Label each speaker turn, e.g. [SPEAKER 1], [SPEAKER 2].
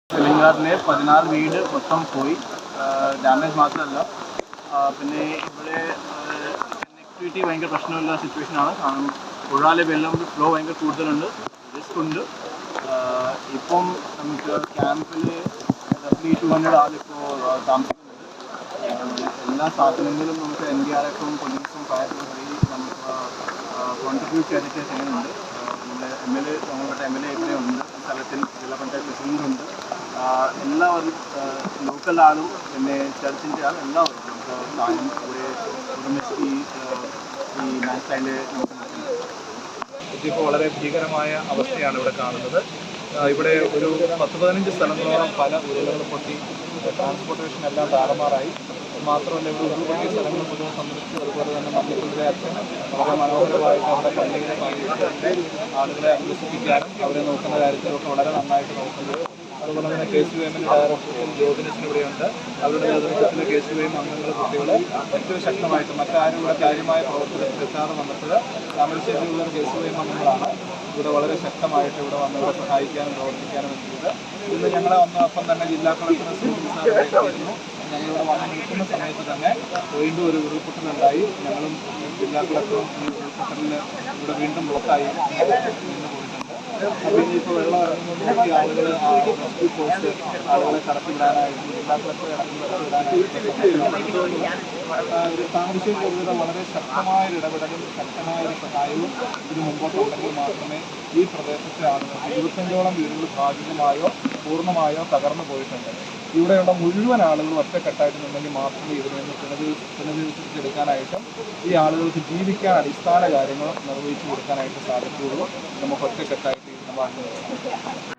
[SPEAKER 1] തെലങ്കാനയിലെ 14 വീട് മൊത്തം പോയി. ഡാമേജ് മാത്രമല്ല, പിന്നെ ഇവിടെ കണക്ടിവിറ്റി ഭയങ്കര പ്രശ്നമുള്ള സിറ്റുവേഷനാണ്. കാരണം പുഴയിലെ വെള്ളം ഫ്ലോ ഭയങ്കര കൂടുതലുണ്ട്, റിസ്ക് ഉണ്ട്. ഇപ്പം നമുക്ക് ക്യാമ്പിൽ റഫ്ലി 200 ആളിപ്പോൾ താമസിക്കുന്നുണ്ട്. എല്ലാ സാധനങ്ങളും നമുക്ക് NDRFും പോലീസും ഫയറും വഴി നമുക്ക് കോൺട്രിബ്യൂട്ട് ചെയ്തിട്ട് ചെയ്യുന്നുണ്ട്. നമ്മളുടെ MLA ഇവിടെ ഉണ്ട്, സ്ഥലത്തിൽ ജില്ലാ പഞ്ചായത്ത് പ്രസിഡൻ്റുണ്ട്. എല്ലാവരും ലോക്കൽ ആളും പിന്നെ ചർച്ചിൻ്റെ ആളും എല്ലാവരും നമുക്ക് സഹായം ഇവിടെ ഒരുമിച്ച് ഈ നാഷണൽ ഇതിപ്പോൾ വളരെ ഭീകരമായ അവസ്ഥയാണ് ഇവിടെ കാണുന്നത്. ഇവിടെ ഒരു 10-15 സ്ഥലങ്ങളോളം പല ഉരുളുകൾ പൊട്ടി, ട്രാൻസ്പോർട്ടേഷൻ എല്ലാം താറുമാറായി. മാത്രമല്ല, ഇവിടെ ഉരുൾപൊട്ടിയ സ്ഥലങ്ങൾ മുഴുവൻ സന്ദർശിച്ചു. അതുപോലെ തന്നെ മല്ലിക്കുള്ളിലെ അച്ഛൻ വളരെ മനോഹരമായിട്ട് അവിടെ പള്ളിയിലെ ആളുകളെ അഭ്യസിപ്പിക്കാനും അവരെ നോക്കുന്ന കാര്യത്തിലൊക്കെ വളരെ നന്നായിട്ട് നോക്കുന്നത്. അതുപോലെ തന്നെ KCUM ഡയറക്ടർ ജ്യോതിനച്ചൻ ഇവിടെയുണ്ട്. അവരുടെ നേതൃത്വത്തിൽ KCUM അംഗങ്ങൾ കുട്ടികളെ ഏറ്റവും ശക്തമായിട്ട് മറ്റാരും ഇവിടെ കാര്യമായ പ്രവർത്തനത്തിൽ എത്താതെ വന്നപ്പോൾ താമരശ്ശേരിയിലുള്ള KCUM അംഗങ്ങളാണ് ഇവിടെ വളരെ ശക്തമായിട്ട് ഇവിടെ വന്നവരെ സഹായിക്കാനും പ്രവർത്തിക്കാനും എത്തിയത്. ഇന്ന് ഞങ്ങളെ വന്നപ്പം തന്നെ ജില്ലാ കളക്ടർ സാറിനായിരുന്നു. ഞങ്ങളിവിടെ വന്ന് നിൽക്കുന്ന സമയത്ത് തന്നെ വീണ്ടും ഒരു ഉരുൾപൊട്ടലുണ്ടായി. ഞങ്ങളും ജില്ലാ കളക്ടറും ഈ ഉരുൾപൊട്ടലിൽ ഇവിടെ വീണ്ടും ബ്ലോക്കായി നിന്ന് പോയിട്ടുണ്ട്. അപ്പോൾ ഇനിയിപ്പോൾ വെള്ളം ഇറങ്ങുമ്പോൾ നോക്കി ആളുകൾ റെസ്ക്യൂ ഫോഴ്സ് ആളുകളെ കടത്തിവിടാനായിട്ട് ജില്ലാ കളക്ടറെ താമരശ്ശേരി പൊതുവെ വളരെ ശക്തമായൊരു ഇടപെടലും ശക്തമായൊരു സഹായവും ഇതിന് മുമ്പോട്ടുണ്ടെങ്കിൽ മാത്രമേ ഈ പ്രദേശത്തെ ആളുകൾ 25ഓളം വീടുകൾ ഭാഗികമായോ പൂർണ്ണമായോ തകർന്നു പോയിട്ടുണ്ട്. ഇവിടെയുള്ള മുഴുവൻ ആളുകളും ഒറ്റക്കെട്ടായിട്ട് നിന്നെങ്കിൽ മാത്രമേ ഇതിൽ നിന്ന് പുനരധിവസിപ്പിച്ചെടുക്കാനായിട്ടും ഈ ആളുകൾക്ക് ജീവിക്കാൻ അടിസ്ഥാന കാര്യങ്ങൾ നിർവഹിച്ചു കൊടുക്കാനായിട്ട് സാധിക്കുകയുള്ളൂ. നമുക്ക് ഒറ്റക്കെട്ടായിട്ട് ഇതിന് മാറ്റം